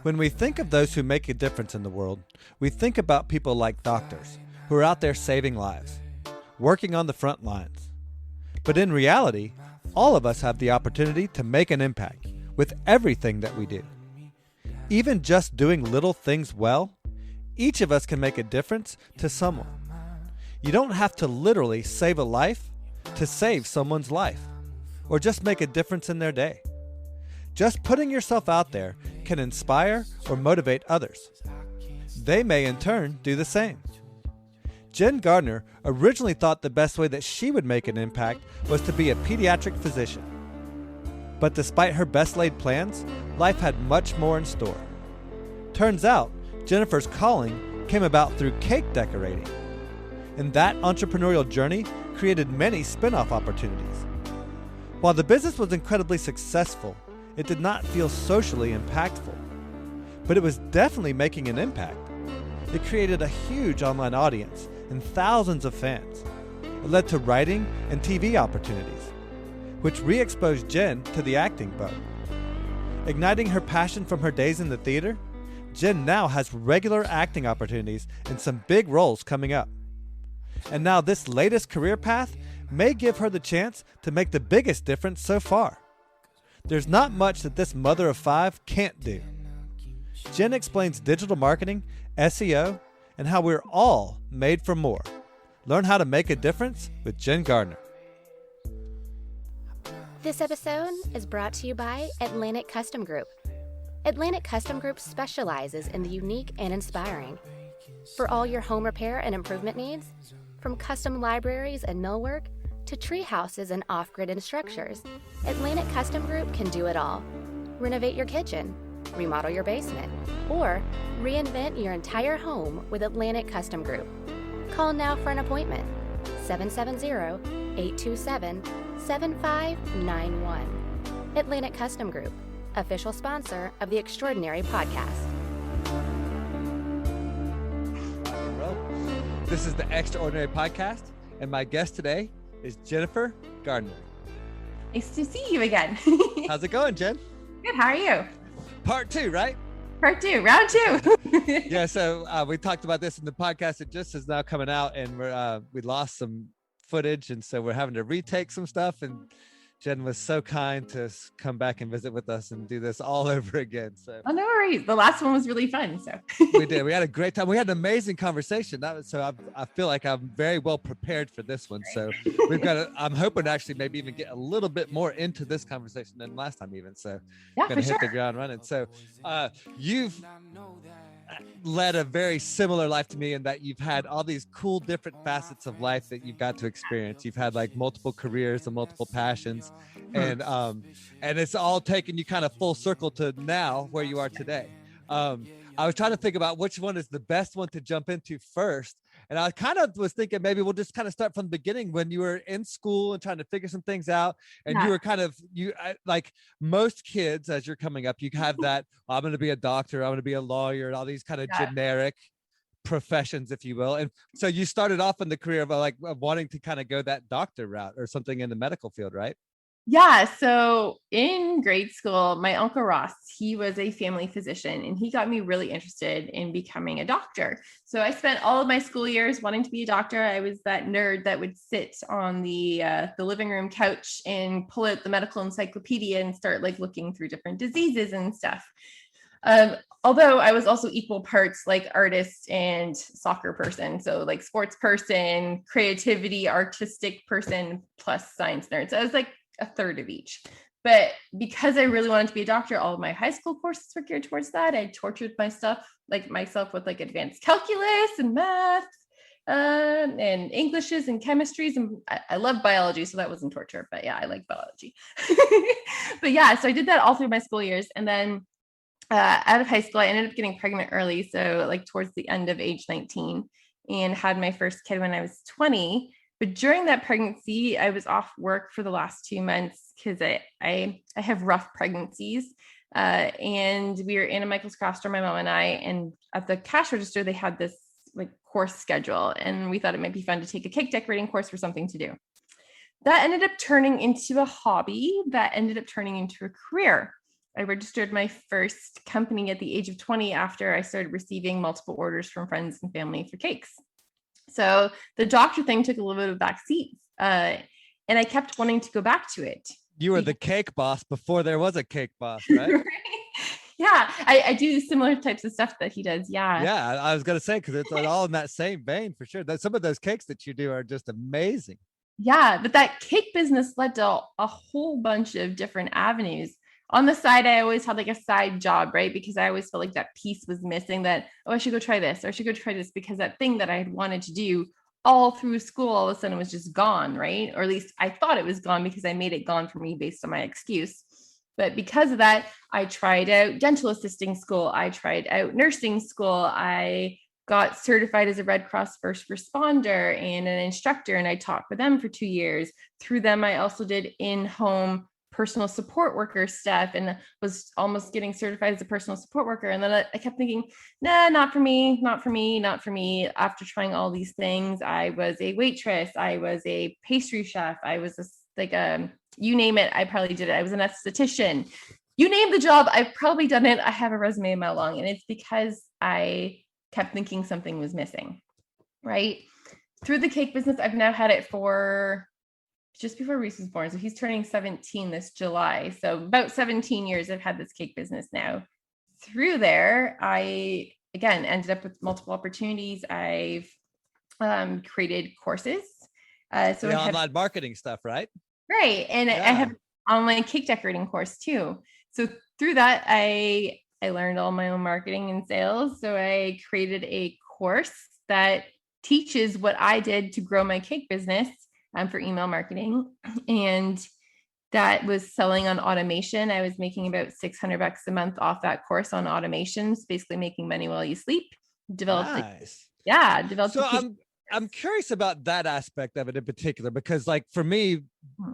When we think of those who make a difference in the world, we think about people like doctors who are out there saving lives, working on the front lines. But in reality, all of us have the opportunity to make an impact with everything that we do. Even just doing little things well, each of us can make a difference to someone. You don't have to literally save a life to save someone's life, or just make a difference in their day. Just putting yourself out there can inspire or motivate others. They may in turn do the same. Jen Gardiner originally thought the best way that she would make an impact was to be a pediatric physician. But despite her best laid plans, life had much more in store. Turns out, Jennifer's calling came about through cake decorating. And that entrepreneurial journey created many spin-off opportunities. While the business was incredibly successful, it did not feel socially impactful. But it was definitely making an impact. It created a huge online audience and thousands of fans. It led to writing and TV opportunities, which re-exposed Jen to the acting bug. Igniting her passion from her days in the theater, Jen now has regular acting opportunities and some big roles coming up. And now this latest career path may give her the chance to make the biggest difference so far. There's not much that this mother of five can't do. Jen explains digital marketing, SEO, and how we're all made for more. Learn how to make a difference with Jen Gardiner. This episode is brought to you by Atlantic Custom Group. Atlantic Custom Group specializes in the unique and inspiring. For all your home repair and improvement needs, from custom libraries and millwork to tree houses and off-grid structures, Atlantic Custom Group can do it all. Renovate your kitchen, remodel your basement, or reinvent your entire home with Atlantic Custom Group. Call now for an appointment. 770-827-7591. Atlantic Custom Group, official sponsor of the Extraordinary Podcast. Well, this is the Extraordinary Podcast, and my guest today is Jennifer Gardiner. Nice to see you again. How's it going, Jen? Good. How are you? Part 2, right? Part 2, round 2. Yeah. So we talked about this in the podcast. It just is now coming out, and we lost some footage, and so we're having to retake some stuff. And Jen was so kind to come back and visit with us and do this all over again. So oh, no worries. The last one was really fun. So we did. We had a great time. We had an amazing conversation. I feel like I'm very well prepared for this one. So I'm hoping to actually maybe even get a little bit more into this conversation than last time even. So yeah, going to hit the ground running. So you've led a very similar life to me in that you've had all these cool different facets of life that you've got to experience. You've had like multiple careers and multiple passions, and it's all taken you kind of full circle to now where you are today. I was trying to think about which one is the best one to jump into first. And I kind of was thinking maybe we'll just kind of start from the beginning when you were in school and trying to figure some things out. And you were like most kids, as you're coming up, you have that, I'm going to be a doctor, I'm going to be a lawyer, and all these kind of generic professions, if you will. And so you started off in the career of wanting to kind of go that doctor route or something in the medical field, right? Yeah. So in grade school, my Uncle Ross, he was a family physician, and he got me really interested in becoming a doctor. So I spent all of my school years wanting to be a doctor. I was that nerd that would sit on the living room couch and pull out the medical encyclopedia and start like looking through different diseases and stuff. Although I was also equal parts like artist and soccer person. So like sports person, creativity, artistic person, plus science nerd. So I was like a third of each. But because I really wanted to be a doctor, all of my high school courses were geared towards that. I tortured myself with like advanced calculus and math and Englishes and chemistries. And I love biology, so that wasn't torture, but yeah, I like biology. But yeah, so I did that all through my school years. And then out of high school, I ended up getting pregnant early. So like towards the end of age 19, and had my first kid when I was 20. But during that pregnancy, I was off work for the last 2 months because I have rough pregnancies. And we were in a Michael's craft store, my mom and I, and at the cash register, they had this like course schedule. And we thought it might be fun to take a cake decorating course for something to do. That ended up turning into a hobby that ended up turning into a career. I registered my first company at the age of 20 after I started receiving multiple orders from friends and family for cakes. So the doctor thing took a little bit of a back seat. And I kept wanting to go back to it. You were the cake boss before there was a cake boss, right? Right? Yeah, I do similar types of stuff that he does. Yeah. Yeah, I was going to say, because it's all in that same vein for sure. Some of those cakes that you do are just amazing. Yeah, but that cake business led to a whole bunch of different avenues. On the side, I always had like a side job, right? Because I always felt like that piece was missing, that, oh, I should go try this, or I should go try this, because that thing that I had wanted to do all through school, all of a sudden was just gone, right? Or at least I thought it was gone because I made it gone for me based on my excuse. But because of that, I tried out dental assisting school. I tried out nursing school. I got certified as a Red Cross first responder and an instructor, and I taught for them for 2 years. Through them, I also did in-home personal support worker stuff and was almost getting certified as a personal support worker. And then I kept thinking, nah, not for me, not for me, not for me. After trying all these things, I was a waitress, I was a pastry chef, I was you name it, I probably did it. I was an esthetician. You name the job, I've probably done it. I have a resume a mile long, and it's because I kept thinking something was missing, right? Through the cake business, I've now had it for just before Reese was born. So he's turning 17 this July. So about 17 years I've had this cake business now. Through there, I, again, ended up with multiple opportunities. I've created courses. So the online marketing stuff, right? Right. And I have an online cake decorating course too. So through that, I learned all my own marketing and sales. So I created a course that teaches what I did to grow my cake business for email marketing. And that was selling on automation. I was making about $600 a month off that course on automations, basically making money while you sleep. Nice. So I'm curious about that aspect of it in particular, because like for me,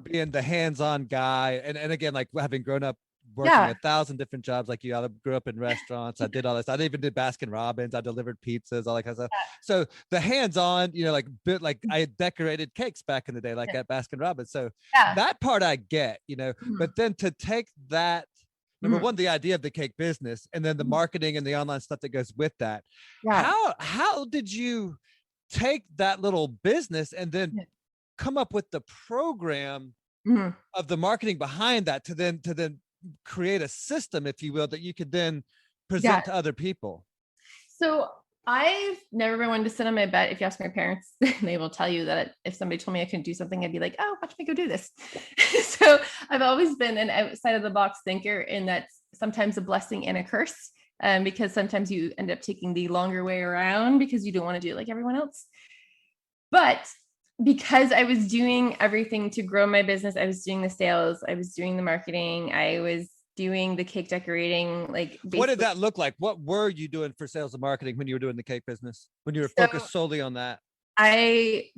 being the hands-on guy, and again, like having grown up working 1,000 different jobs like you, I grew up in restaurants. I did all this. I even did Baskin Robbins. I delivered pizzas, all that kind of stuff. So the hands-on, like I decorated cakes back in the day, like at Baskin Robbins. So that part I get, but then to take that, number one, the idea of the cake business, and then the marketing and the online stuff that goes with that. How did you take that little business and then come up with the program of the marketing behind that to then create a system, if you will, that you could then present to other people? So I've never been one to sit on my butt. If you ask my parents, they will tell you that if somebody told me I couldn't do something, I'd be like, oh, watch me go do this. So I've always been an outside of the box thinker, and that's sometimes a blessing and a curse, because sometimes you end up taking the longer way around because you don't want to do it like everyone else. But because I was doing everything to grow my business, I was doing the sales, I was doing the marketing, I was doing the cake decorating. Like, what did that look like? What were you doing for sales and marketing when you were doing the cake business, when you were focused solely on that?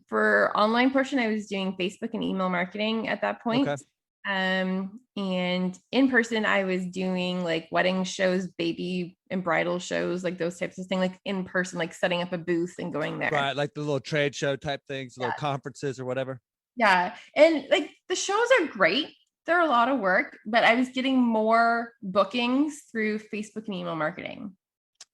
For online portion, I was doing Facebook and email marketing at that point. Okay. And in person, I was doing like wedding shows, baby and bridal shows, like those types of things, like in person, like setting up a booth and going there. Right. Like the little trade show type things, little conferences or whatever. Yeah. And like the shows are great. They're a lot of work, but I was getting more bookings through Facebook and email marketing.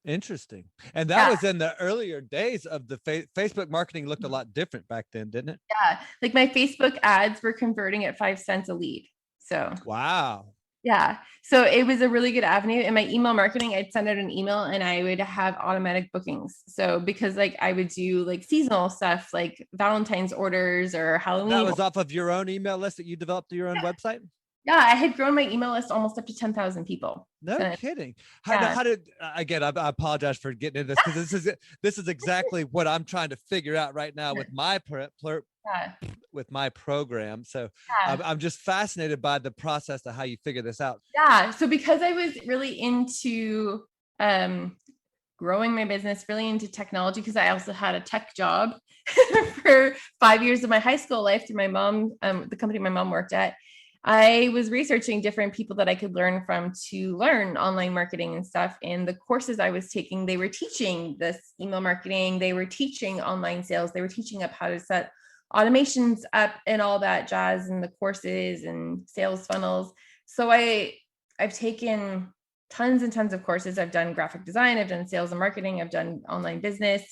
Interesting. And that was in the earlier days of the Facebook marketing. Looked a lot different back then, didn't it? Yeah. Like my Facebook ads were converting at 5 cents a lead. So wow. Yeah. So it was a really good avenue. In my email marketing, I'd send out an email and I would have automatic bookings. So because like I would do like seasonal stuff, like Valentine's orders or Halloween. That was off of your own email list that you developed through your own website? Yeah, I had grown my email list almost up to 10,000 people. No kidding. How did again? I apologize for getting into this, because this is exactly what I'm trying to figure out right now with my with my program. So I'm just fascinated by the process of how you figure this out. Yeah. So because I was really into growing my business, really into technology, because I also had a tech job for 5 years of my high school life through my mom, the company my mom worked at. I was researching different people that I could learn from to learn online marketing and stuff. And the courses I was taking, they were teaching this email marketing. They were teaching online sales. They were teaching up how to set automations up and all that jazz, and the courses and sales funnels. So I I've taken tons and tons of courses. I've done graphic design, I've done sales and marketing, I've done online business.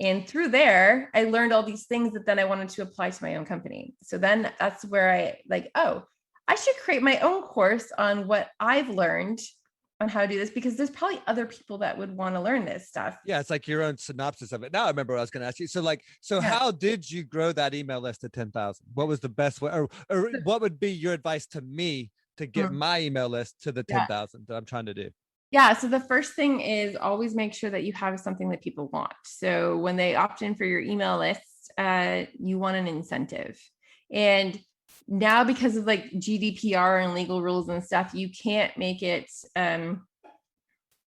And through there, I learned all these things that then I wanted to apply to my own company. So then that's where I like, oh, I should create my own course on what I've learned on how to do this, because there's probably other people that would want to learn this stuff. Yeah, it's like your own synopsis of it. Now I remember what I was going to ask you. So how did you grow that email list to 10,000? What was the best way, or what would be your advice to me to get my email list to the 10,000 that I'm trying to do? Yeah. So the first thing is always make sure that you have something that people want. So when they opt in for your email list, you want an incentive. And now, because of like GDPR and legal rules and stuff, you can't make it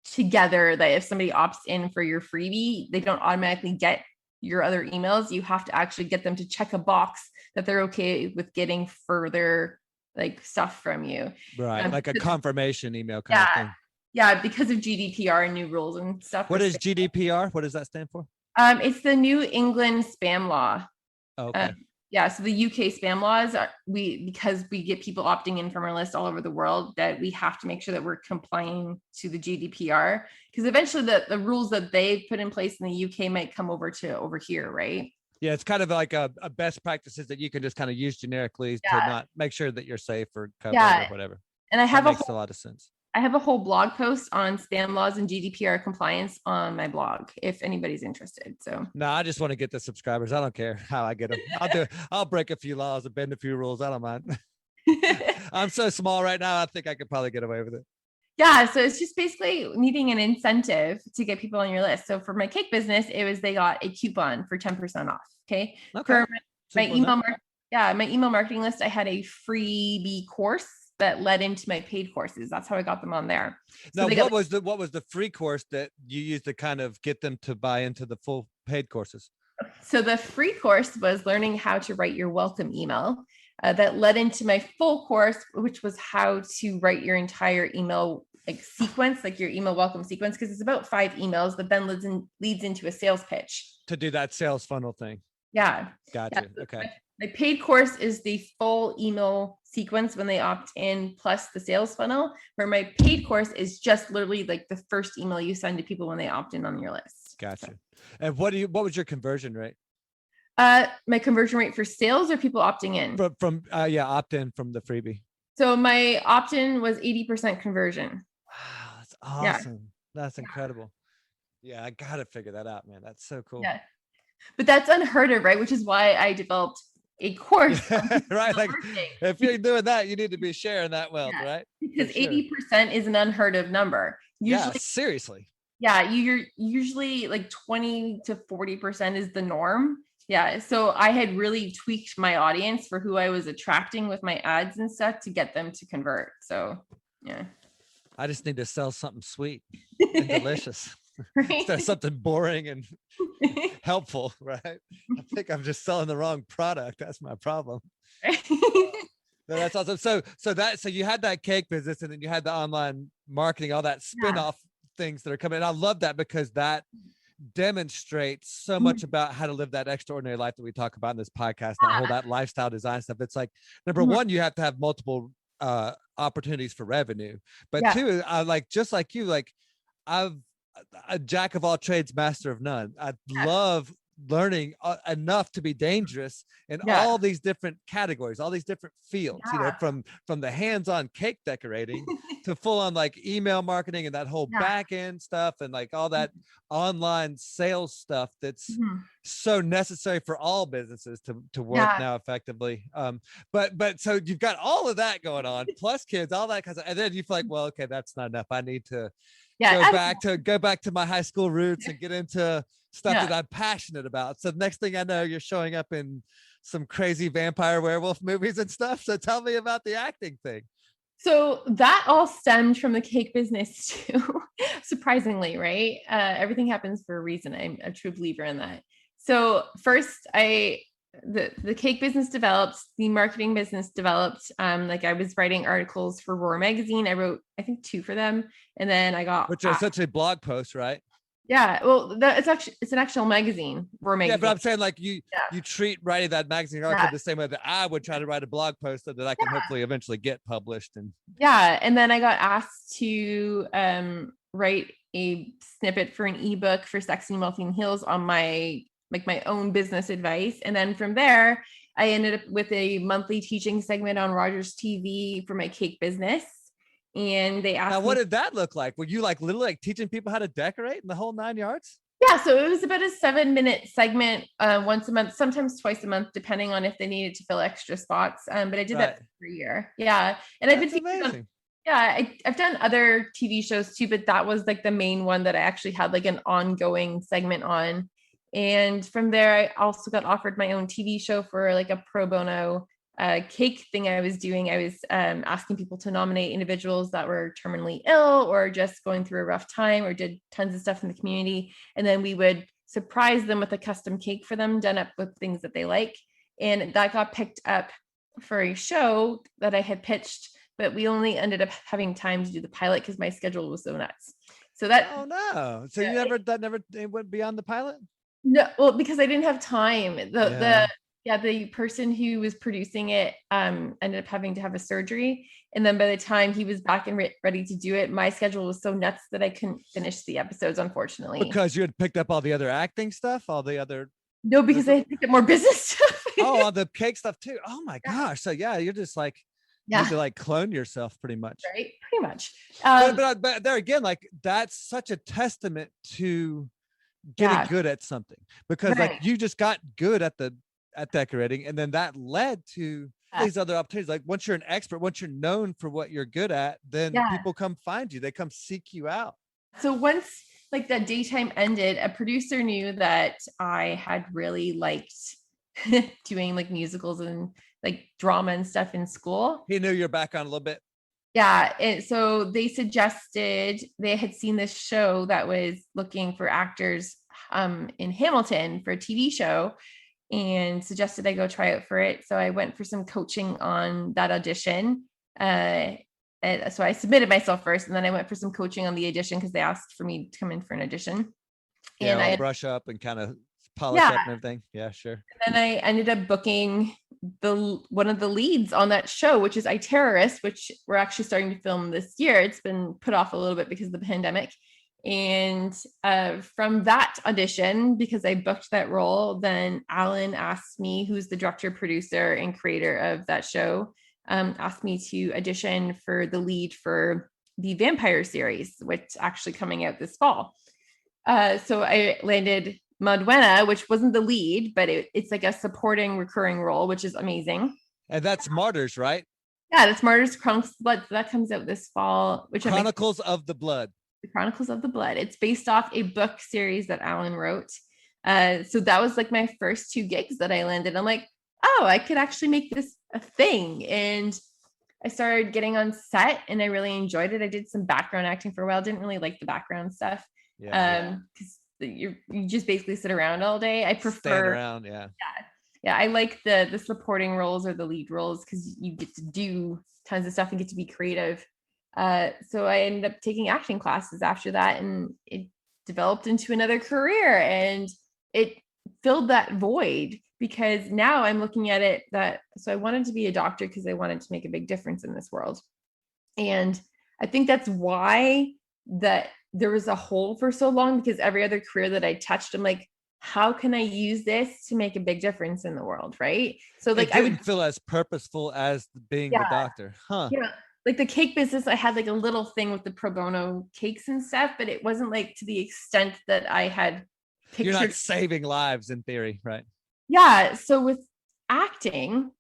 together that if somebody opts in for your freebie, they don't automatically get your other emails. You have to actually get them to check a box that they're okay with getting further like stuff from you. Right. Like a confirmation email kind of thing. Yeah, because of GDPR and new rules and stuff. What is GDPR? What does that stand for? It's the New England spam law. Oh, okay. Yeah, so the UK spam laws because we get people opting in from our list all over the world, that we have to make sure that we're complying to the GDPR, because eventually the rules that they've put in place in the UK might come over here, right? Yeah, it's kind of like a best practices that you can just kind of use generically to not make sure that you're safe or covered or whatever. And that makes a lot of sense. I have a whole blog post on spam laws and GDPR compliance on my blog, if anybody's interested. So no, I just want to get the subscribers. I don't care how I get them. I'll break a few laws and bend a few rules. I don't mind. I'm so small right now. I think I could probably get away with it. Yeah. So it's just basically needing an incentive to get people on your list. So for my cake business, they got a coupon for 10% off. Okay. For my email marketing list, I had a freebie course that led into my paid courses. That's how I got them on there. So now, what was the free course that you used to kind of get them to buy into the full paid courses? So the free course was learning how to write your welcome email. That led into my full course, which was how to write your entire email sequence, like your email welcome sequence, because it's about 5 emails that then leads into a sales pitch. To do that sales funnel thing. Yeah. Gotcha. Yeah. Okay. My paid course is the full email sequence when they opt in, plus the sales funnel, where my paid course is just literally like the first email you send to people when they opt in on your list. Gotcha. So. And what was your conversion rate? My conversion rate for sales or people opting in? From opt in from the freebie. So my opt-in was 80% conversion. Wow, that's awesome. Yeah. That's incredible. Yeah, I gotta figure that out, man. That's so cool. Yeah. But that's unheard of, right? Which is why I developed a course. Right. Like if you're doing that, you need to be sharing that wealth, right? Because 80% is an unheard of number. Usually, seriously. Yeah. You're usually like 20 to 40% is the norm. Yeah. So I had really tweaked my audience for who I was attracting with my ads and stuff to get them to convert. So yeah. I just need to sell something sweet and delicious. Right? Instead of something boring and helpful, right? I think I'm just selling the wrong product. That's my problem. No, that's awesome. So you had that cake business, and then you had the online marketing, all that spin-off things that are coming. And I love that, because that demonstrates so much about how to live that extraordinary life that we talk about in this podcast, that lifestyle design stuff. It's like, number one, you have to have multiple opportunities for revenue, but two, just like you, like I've a jack of all trades, master of none. I love learning enough to be dangerous in all these different categories, all these different fields, from the hands-on cake decorating to full-on like email marketing and that whole back end stuff, and like all that online sales stuff that's so necessary for all businesses to work now effectively. But so you've got all of that going on, plus kids, all that kind of, and then you feel like, well, okay, that's not enough. I need to go back to my high school roots and get into stuff that I'm passionate about. So the next thing I know, you're showing up in some crazy vampire werewolf movies and stuff. So tell me about the acting thing. So that all stemmed from the cake business too, surprisingly, right? Everything happens for a reason. I'm a true believer in that. So first, the cake business developed, the marketing business developed. Like I was writing articles for Roar magazine. I wrote, I think, 2 for them. And then I got, which are essentially blog posts, right? Yeah. Well, it's an actual magazine. We're Yeah, magazine. but I'm saying like you Yeah. treat writing that magazine article Yeah. the same way that I would try to write a blog post so that I can hopefully eventually get published. And Yeah. And then I got asked to write a snippet for an ebook for Sexy and Wealthy and Heels on my own business advice. And then from there, I ended up with a monthly teaching segment on Rogers TV for my cake business. And they asked now, me, what did that look like? Were you like literally like teaching people how to decorate in the whole 9 yards? yeah, so it was about a 7-minute segment once a month, sometimes twice a month, depending on if they needed to fill extra spots. But I did that for a year. Yeah. And I've been That's teaching amazing. I've done other TV shows too, but that was like the main one that I actually had like an ongoing segment on. And from there, I also got offered my own TV show for like a pro bono cake thing I was doing. I was asking people to nominate individuals that were terminally ill or just going through a rough time, or did tons of stuff in the community. And then we would surprise them with a custom cake for them done up with things that they like. And that got picked up for a show that I had pitched, but we only ended up having time to do the pilot because my schedule was so nuts. So that, Oh no. So you never it went beyond the pilot? no, well, because I didn't have time. The person who was producing it ended up having to have a surgery. And then by the time he was back and ready to do it, my schedule was so nuts that I couldn't finish the episodes, unfortunately. Because you had picked up all the other acting stuff, all the other. No, because I had picked up more business stuff. Oh, all the cake stuff too. Oh my gosh. So yeah, you're just like, you need to like clone yourself pretty much. Right, pretty much. But there again, like that's such a testament to getting good at something, because like you just got good at decorating, and then that led to these other opportunities. Like once you're an expert, once you're known for what you're good at, then people come find you, they come seek you out. So once like that daytime ended, a producer knew that I had really liked doing like musicals and like drama and stuff in school. He knew your background a little bit. Yeah. And so they suggested, they had seen this show that was looking for actors in Hamilton for a TV show, and suggested I go try out for it. So I went for some coaching on that audition. So I submitted myself first, and then I went for some coaching on the audition because they asked for me to come in for an audition. Yeah, and I brush up and kind of polish up and everything. Yeah, sure. And then I ended up booking one of the leads on that show, which is I Terrorist, which we're actually starting to film this year. It's been put off a little bit because of the pandemic. And from that audition, because I booked that role, then Alan asked me, who's the director, producer, and creator of that show, asked me to audition for the lead for the Vampire series, which is actually coming out this fall. So I landed Madwena, which wasn't the lead, but it's like a supporting recurring role, which is amazing. And that's Martyrs, right? Yeah, that's Martyrs Chronicles of the Blood. So that comes out this fall. Which Chronicles of the Blood. The Chronicles of the Blood. It's based off a book series that Alan wrote. So that was like my first 2 gigs that I landed. I'm like, oh, I could actually make this a thing. And I started getting on set, and I really enjoyed it. I did some background acting for a while. Didn't really like the background stuff. Because you just basically sit around all day. I prefer stand around. Yeah. I like the supporting roles or the lead roles because you get to do tons of stuff and get to be creative. So I ended up taking acting classes after that, and it developed into another career, and it filled that void, because now I'm looking at it so I wanted to be a doctor because I wanted to make a big difference in this world. And I think that's why that there was a hole for so long, because every other career that I touched, I'm like, how can I use this to make a big difference in the world? Right. So like I would feel as purposeful as being the doctor. Huh. Yeah. Like the cake business, I had like a little thing with the pro bono cakes and stuff, but it wasn't like to the extent that I had pictured. You're not saving lives in theory, right? Yeah. So with acting,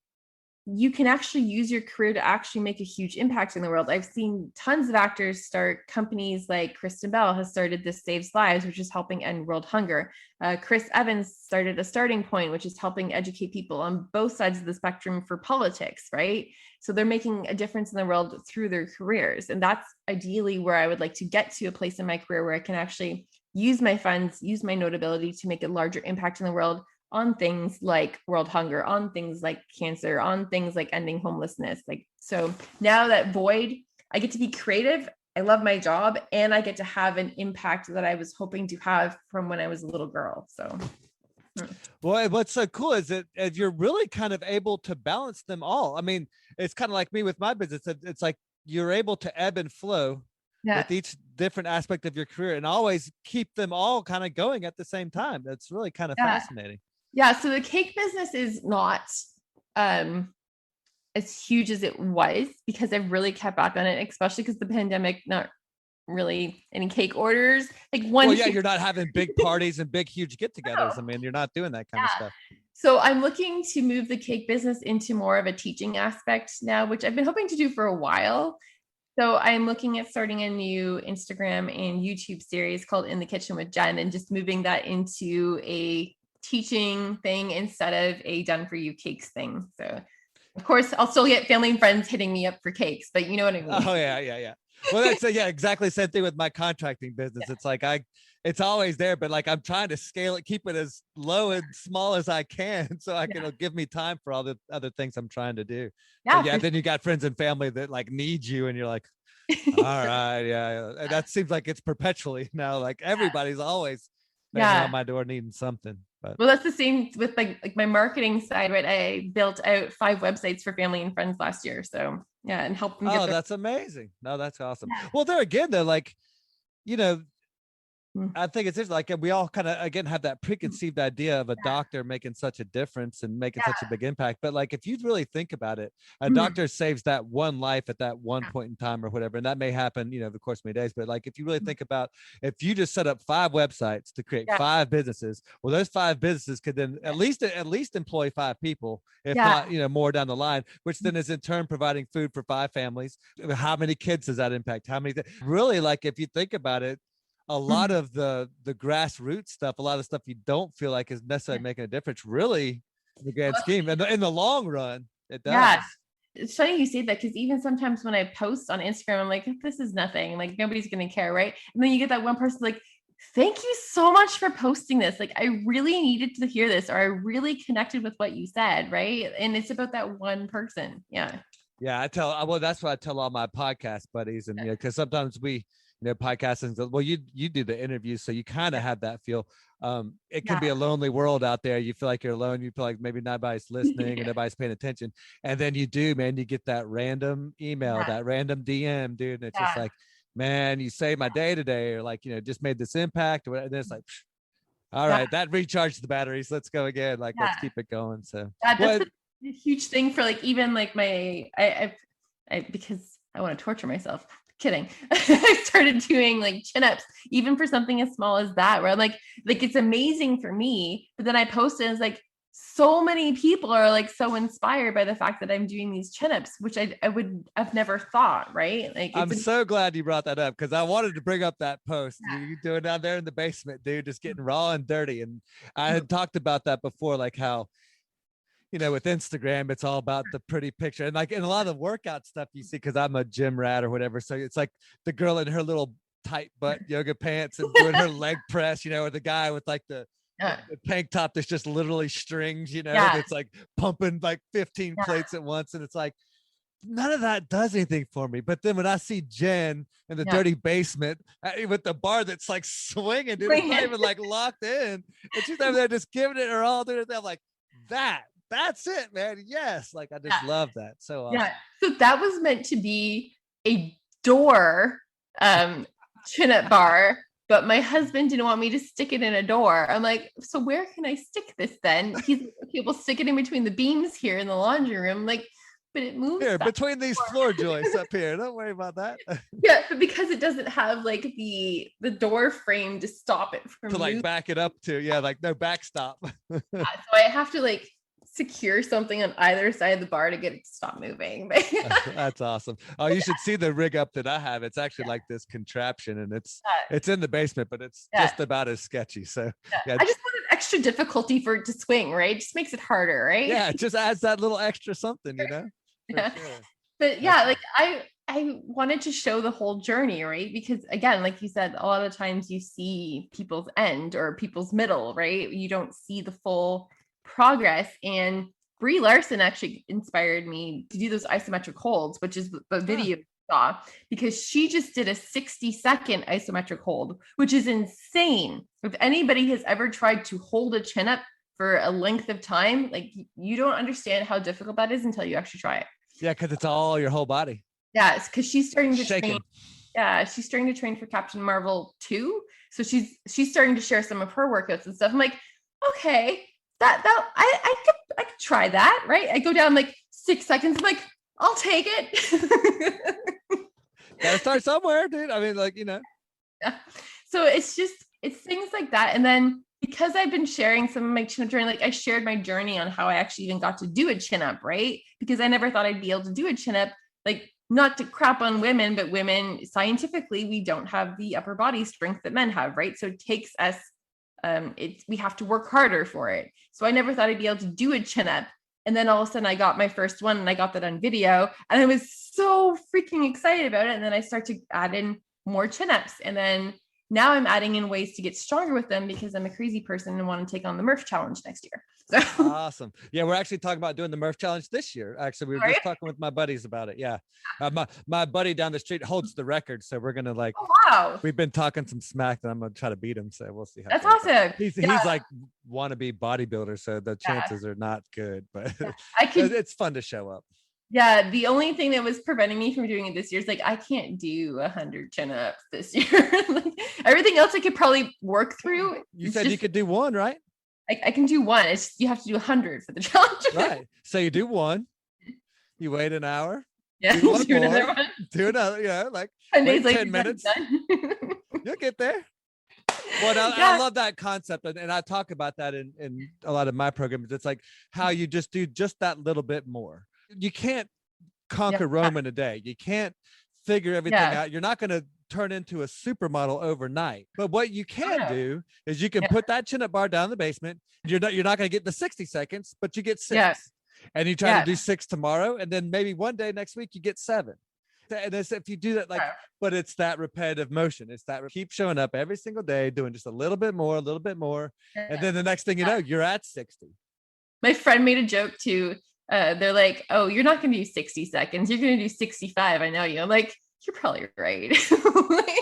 you can actually use your career to actually make a huge impact in the world. I've seen tons of actors start companies, like Kristen Bell has started This Saves Lives, which is helping end world hunger. Chris Evans started A Starting Point, which is helping educate people on both sides of the spectrum for politics, right? So they're making a difference in the world through their careers. And that's ideally where I would like to get to, a place in my career where I can actually use my funds, use my notability to make a larger impact in the world on things like world hunger, on things like cancer, on things like ending homelessness. Like, so now that void, I get to be creative I love my job and I get to have an impact that I was hoping to have from when I was a little girl. So. Well, what's so cool is that you're really kind of able to balance them all. I mean, it's kind of like me with my business. It's like you're able to ebb and flow with each different aspect of your career and always keep them all kind of going at the same time. That's really kind of fascinating. Yeah. So the cake business is not as huge as it was because I've really kept back on it, especially because the pandemic, not really any cake orders. Like one. Well, yeah, you're not having big parties and big, huge get-togethers. I mean, you're not doing that kind of stuff. So I'm looking to move the cake business into more of a teaching aspect now, which I've been hoping to do for a while. So I'm looking at starting a new Instagram and YouTube series called In the Kitchen with Jen and just moving that into a teaching thing instead of a done for you cakes thing. So of course I'll still get family and friends hitting me up for cakes, but you know what I mean? Oh yeah. Well, that's exactly the same thing with my contracting business. Yeah. It's like it's always there, but like I'm trying to scale it, keep it as low and small as I can, so it'll give me time for all the other things I'm trying to do. Yeah. Then you got friends and family that like need you, and you're like, all right, yeah. That seems like it's perpetually now. Like everybody's always banging on my door needing something. But well, that's the same with like my marketing side, right? I built out 5 websites for family and friends last year. So yeah, and help them get that's amazing. No, that's awesome. Yeah. Well, there again, though, like, you know, I think it's just like we all kind of again have that preconceived idea of a doctor making such a difference and making such a big impact. But like if you really think about it, a doctor saves that one life at that one point in time or whatever, and that may happen, you know, the course of many days. But like if you really think about if you just set up 5 websites to create 5 businesses, well, those 5 businesses could then at least employ 5 people, if not, you know, more down the line, which then is in turn providing food for 5 families. How many kids does that impact? How many? Really, like if you think about it, a lot of the grassroots stuff, a lot of stuff you don't feel like is necessarily making a difference, really, in the grand scheme. And in the long run, it does. Yeah. It's funny you say that because even sometimes when I post on Instagram, I'm like, this is nothing. Like nobody's going to care, right? And then you get that one person like, thank you so much for posting this. Like I really needed to hear this, or I really connected with what you said, right? And it's about that one person. Yeah. Yeah, that's what I tell all my podcast buddies, and because sometimes we, podcasting. Well, you do the interviews, so you kind of have that feel. It can be a lonely world out there. You feel like you're alone. You feel like maybe nobody's listening and nobody's paying attention. And then you get that random email, that random DM, dude. And it's just like, man, you saved my day today, or like, just made this impact. And then it's like, all right, that recharged the batteries. Let's go again. Like, let's keep it going. So that's a huge thing for like, even like I because I want to torture myself. Kidding. I started doing like chin-ups, even for something as small as that, where I'm like it's amazing for me. But then I posted and it's like so many people are like so inspired by the fact that I'm doing these chin-ups, which I would have never thought, right? Like I'm so glad you brought that up, because I wanted to bring up that post you doing down there in the basement, dude, just getting raw and dirty. And I had talked about that before, like how, with Instagram, it's all about the pretty picture. And like in a lot of the workout stuff you see, because I'm a gym rat or whatever. So it's like the girl in her little tight butt yoga pants and doing her leg press, or the guy with like the tank top that's just literally strings, that's like pumping like 15 plates at once. And it's like, none of that does anything for me. But then when I see Jen in the dirty basement with the bar that's like swinging, dude, it's not even like locked in. And she's over there just giving it her all, dude. I'm like, that's it, man. Yes. Like, I just love that. So awesome. Yeah. So that was meant to be a door chin-up bar, but my husband didn't want me to stick it in a door. I'm like, so where can I stick this then? He's like, okay, we'll stick it in between the beams here in the laundry room. Like, but it moves here between these floor joists up here. Don't worry about that. Yeah, but because it doesn't have like the door frame to stop it from to like back it up to, like no backstop. So I have to like secure something on either side of the bar to get it to stop moving. That's awesome. Oh, you should see the rig up that I have. It's actually like this contraption, and it's in the basement, but it's just about as sketchy. So I just wanted extra difficulty for it to swing, right? It just makes it harder, right? Yeah, it just adds that little extra something, Sure. But yeah, like I wanted to show the whole journey, right? Because again, like you said, a lot of times you see people's end or people's middle, right? You don't see the full progress. And Brie Larson actually inspired me to do those isometric holds, which is a video saw, because she just did a 60-second isometric hold, which is insane. If anybody has ever tried to hold a chin up for a length of time, like, you don't understand how difficult that is until you actually try it. Yeah, because it's all your whole body. Yeah, it's because she's starting to shaking. train. Yeah, she's starting to train for Captain Marvel 2. So she's starting to share some of her workouts and stuff. I'm like, okay, that I could try that, right? I go down like 6 seconds. I'm like, I'll take it. Gotta start somewhere, dude. I mean, like, you know. Yeah. So it's things like that. And then because I've been sharing some of my chin up journey, like I shared my journey on how I actually even got to do a chin up, right? Because I never thought I'd be able to do a chin up, like, not to crap on women, but women, scientifically, we don't have the upper body strength that men have, right? So it takes us, we have to work harder for it. So I never thought I'd be able to do a chin up. And then all of a sudden I got my first one and I got that on video and I was so freaking excited about it. And then I start to add in more chin ups. And then now I'm adding in ways to get stronger with them because I'm a crazy person and want to take on the Murph challenge next year. So. Awesome. Yeah, we're actually talking about doing the Murph challenge this year. Actually, we were just talking with my buddies about it. Yeah. My buddy down the street holds the record. So we're going to, like, oh, wow. We've been talking some smack that I'm going to try to beat him. So we'll see how that's awesome. He's like wannabe bodybuilder. So the chances are not good, but it's fun to show up. Yeah, the only thing that was preventing me from doing it this year is, like, I can't do 100 chin-ups this year. Like, everything else I could probably work through. You said you could do one, right? I can do one. It's you have to do 100 for the challenge. Right. So you do one, you wait an hour. Yeah, do another one. Do another, like 10 days later, 10 minutes. You'll get there. Well, I love that concept. And I talk about that in a lot of my programs. It's like how you just do just that little bit more. You can't conquer Rome in a day. You can't figure everything out. You're not going to turn into a supermodel overnight. But what you can do is you can put that chin-up bar down in the basement. You're not going to get the 60 seconds, but you get 6. Yes. And you try to do 6 tomorrow, and then maybe one day next week you get 7. And if you do that, like, but it's that repetitive motion. It's that keep showing up every single day, doing just a little bit more, and then the next thing you know, you're at 60. My friend made a joke too. They're like, "Oh, you're not going to do 60 seconds. You're going to do 65." I know you. I'm like, you're probably right.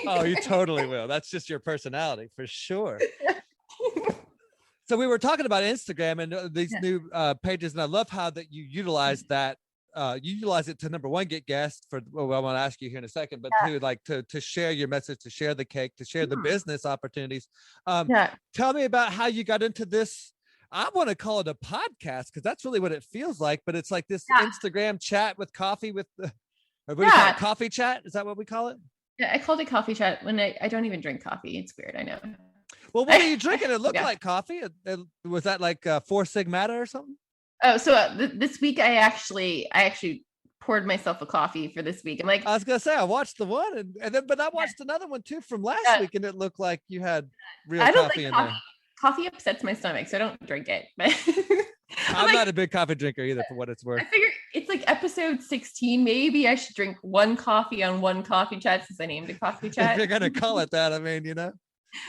Oh, you totally will. That's just your personality for sure. So we were talking about Instagram and these new pages, and I love how that you utilize that. You utilize it to, number one, get guests for, well, I want to ask you here in a second, but to share your message, to share the cake, to share the business opportunities. Tell me about how you got into this. I want to call it a podcast because that's really what it feels like, but it's like this Instagram chat with coffee with the, what do you call it? Coffee chat? Is that what we call it? Yeah, I called it coffee chat when I don't even drink coffee. It's weird. I know. Well, what are you drinking? It looked like coffee. Was that like Four Sigmata or something? Oh, so this week I actually poured myself a coffee for this week. I'm like, I was gonna say I watched the one but I watched another one too from last week, and it looked like you had real coffee in there. Coffee upsets my stomach, so I don't drink it. But I'm not a big coffee drinker either, for what it's worth. I figure it's like episode 16. Maybe I should drink one coffee on one coffee chat since I named it coffee chat. If you're gonna call it that, I mean, you know.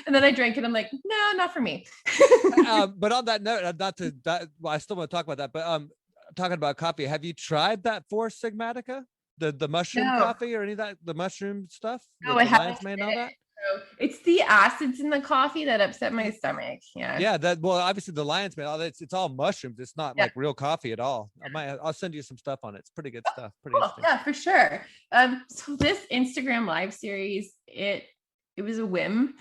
And then I drank it. I'm like, no, not for me. But on that note, I still want to talk about that. But talking about coffee, have you tried that Four Sigmatica, the mushroom coffee, or any of that, the mushroom stuff? No, I haven't. So it's the acids in the coffee that upset my stomach. Yeah. Obviously the lion's mane, it's all mushrooms. It's not like real coffee at all. I'll send you some stuff on it. It's pretty good stuff. Pretty interesting. Yeah, for sure. So this Instagram live series, it was a whim.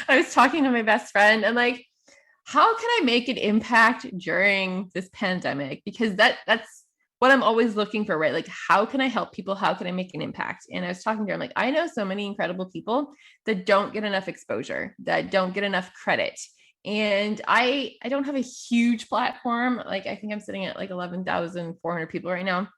I was talking to my best friend and like, how can I make an impact during this pandemic? Because that's what I'm always looking for, right? Like, how can I help people? How can I make an impact? And I was talking to her, I'm like, I know so many incredible people that don't get enough exposure, that don't get enough credit. And I don't have a huge platform. Like, I think I'm sitting at like 11,400 people right now,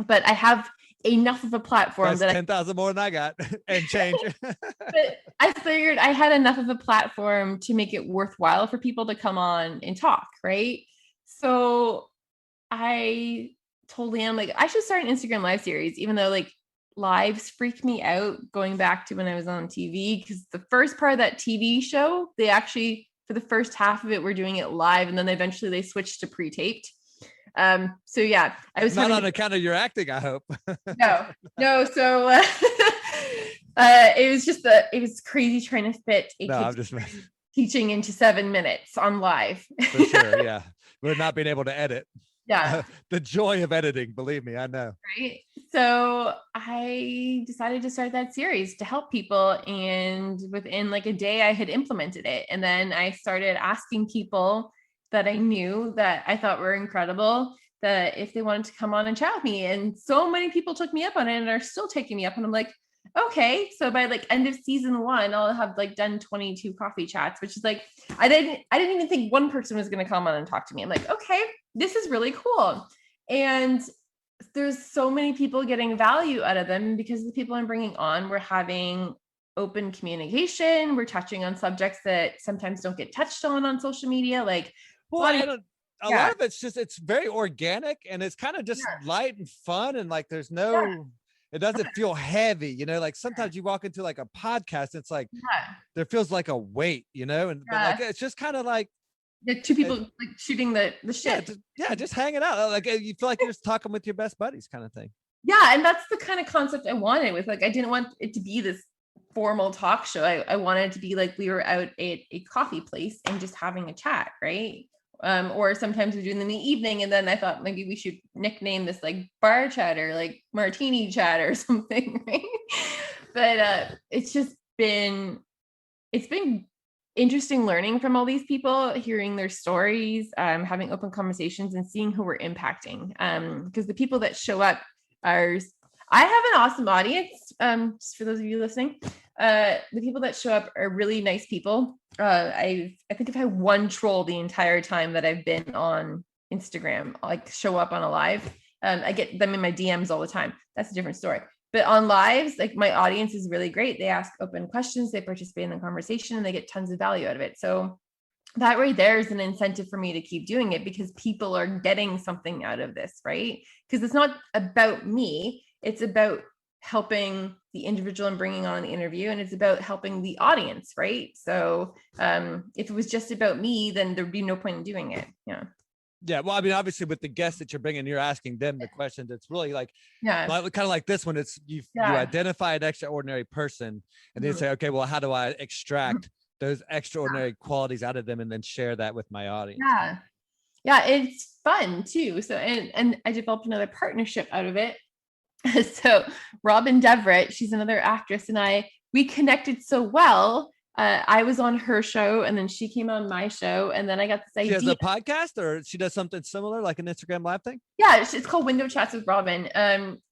but I have enough of a platform that 10,000 more than I got and change. But I figured I had enough of a platform to make it worthwhile for people to come on and talk, right? So I told Liam, like, I should start an Instagram live series, even though like lives freak me out going back to when I was on TV, because the first part of that TV show, they actually, for the first half of it, were doing it live, and then eventually they switched to pre-taped. So yeah, I was not on account of your acting, I hope. no. So it was crazy trying to fit a kid's teaching into 7 minutes on live. For sure. Yeah. We're not being able to edit. Yeah. The joy of editing, believe me, I know. Right. So I decided to start that series to help people. And within like a day, I had implemented it. And then I started asking people that I knew that I thought were incredible, that if they wanted to come on and chat with me. And so many people took me up on it and are still taking me up. And I'm like, okay. So by like end of season 1, I'll have like done 22 coffee chats, which is like, I didn't even think one person was going to come on and talk to me. I'm like, okay, this is really cool. And there's so many people getting value out of them because the people I'm bringing on, we're having open communication. We're touching on subjects that sometimes don't get touched on social media. Like, well, a lot of it's very organic and it's kind of just light and fun. And like, there's no, it doesn't feel heavy, like sometimes you walk into like a podcast, it's like, there feels like a weight, and but like, it's just kind of like, the 2 people like shooting the shit. Just hanging out. Like you feel like you're just talking with your best buddies kind of thing. Yeah. And that's the kind of concept I wanted with, like, I didn't want it to be this formal talk show. I wanted it to be like we were out at a coffee place and just having a chat. Right. Or sometimes we do them in the evening. And then I thought maybe we should nickname this like bar chat or like martini chat or something. Right. But it's been interesting learning from all these people, hearing their stories, having open conversations and seeing who we're impacting. Because the people that show up I have an awesome audience. Just for those of you listening, the people that show up are really nice people. I think I've had one troll the entire time that I've been on Instagram, like show up on a live. I get them in my DMs all the time. That's a different story. But on lives, like my audience is really great. They ask open questions, they participate in the conversation, and they get tons of value out of it. So that right there is an incentive for me to keep doing it because people are getting something out of this, right? Because it's not about me. It's about helping the individual I'm bringing on the interview, and it's about helping the audience, right? So if it was just about me, then there'd be no point in doing it. Yeah. Yeah. Well, I mean, obviously with the guests that you're bringing, you're asking them the questions. It's really like, kind of like this one. It's you identify an extraordinary person and then say, okay, well, how do I extract those extraordinary qualities out of them and then share that with my audience? Yeah. Yeah. It's fun too. So, and I developed another partnership out of it. So Robin Deverett, she's another actress, and we connected so well. I was on her show and then she came on my show, and then I got this idea. She has a podcast or she does something similar, like an Instagram live thing? Yeah, it's called Window Chats with Robin.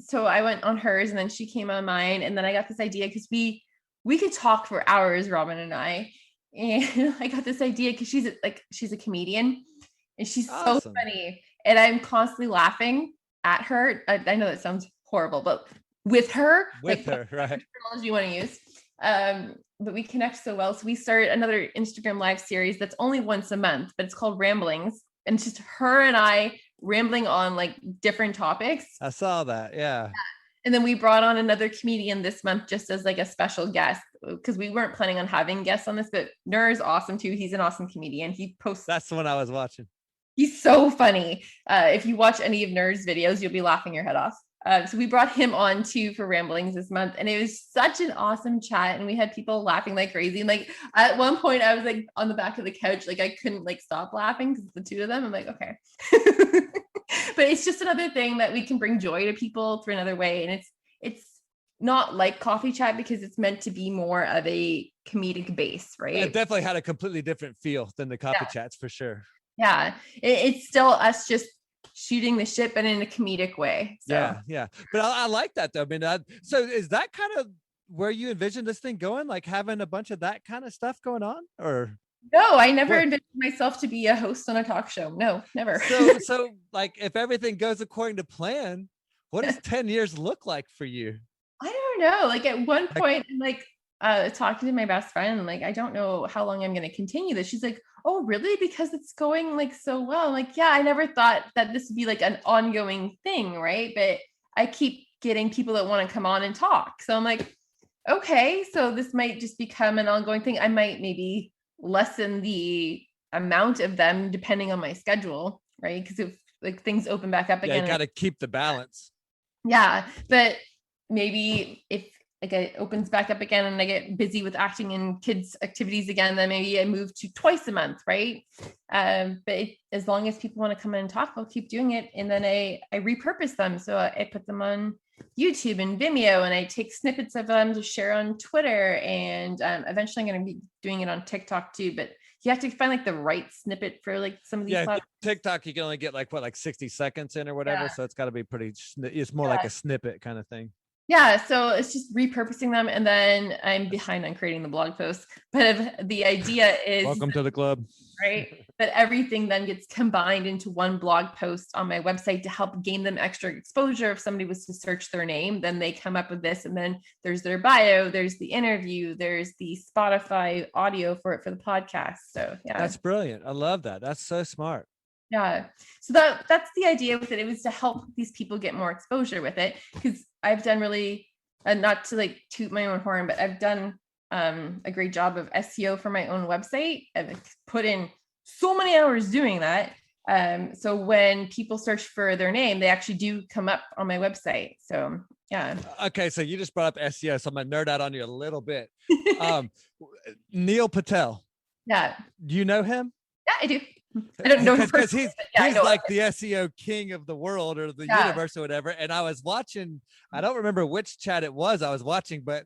So I went on hers and then she came on mine, and then I got this idea because we could talk for hours, Robin and I. And I got this idea because she's a comedian and she's so funny, and I'm constantly laughing at her. I know that sounds horrible, but with her, right? Terminology you want to use. But we connect so well. So we started another Instagram live series that's only once a month, but it's called Ramblings. And it's just her and I rambling on like different topics. I saw that. Yeah. And then we brought on another comedian this month just as like a special guest, because we weren't planning on having guests on this, but Nur is awesome too. He's an awesome comedian. He posts. That's the one I was watching. He's so funny. If you watch any of Nur's videos, you'll be laughing your head off. So we brought him on too for Ramblings this month, and it was such an awesome chat, and we had people laughing like crazy. And like at one point I was like on the back of the couch, like I couldn't like stop laughing because the 2 of them. I'm like, okay. But it's just another thing that we can bring joy to people through another way. And it's not like coffee chat because it's meant to be more of a comedic base, right? It definitely had a completely different feel than the coffee chats for sure. Yeah. It's still us just shooting the shit, but in a comedic way. So. Yeah. But I like that though. I mean, so is that kind of where you envision this thing going? Like having a bunch of that kind of stuff going on, or? No, I never envisioned myself to be a host on a talk show. No, never. So like if everything goes according to plan, what does 10 years look like for you? I don't know. Like at one point, I'm talking to my best friend, like, I don't know how long I'm going to continue this. She's like, oh, really? Because it's going like so well. I'm like, yeah, I never thought that this would be like an ongoing thing. Right. But I keep getting people that want to come on and talk. So I'm like, okay, so this might just become an ongoing thing. I might maybe lessen the amount of them depending on my schedule. Right. Because if like things open back up again. You got to keep the balance. Yeah. But maybe if like it opens back up again and I get busy with acting and kids activities again, then maybe I move to twice a month. Right. But as long as people want to come in and talk, I'll keep doing it. And then I repurpose them. So I put them on YouTube and Vimeo, and I take snippets of them to share on Twitter. And eventually I'm going to be doing it on TikTok too, but you have to find like the right snippet for like some of these platforms. TikTok, you can only get like 60 seconds in or whatever. Yeah. So it's got to be it's more like a snippet kind of thing. Yeah, so it's just repurposing them, and then I'm behind on creating the blog posts. But the idea is welcome to the club, right? That everything then gets combined into one blog post on my website to help gain them extra exposure. If somebody was to search their name, then they come up with this, and then there's their bio, there's the interview, there's the Spotify audio for the podcast. So yeah, that's brilliant. I love that. That's so smart. Yeah. So that's the idea with it. It was to help these people get more exposure with it, because I've done really, not to like toot my own horn, but I've done a great job of SEO for my own website. I've put in so many hours doing that. So when people search for their name, they actually do come up on my website. So yeah. Okay. So you just brought up SEO. So I'm going to nerd out on you a little bit. Neil Patel. Yeah. Do you know him? Yeah, I do. I don't know because he's like the SEO king of the world or the universe or whatever. And I was watching, I don't remember which chat it was I was watching, but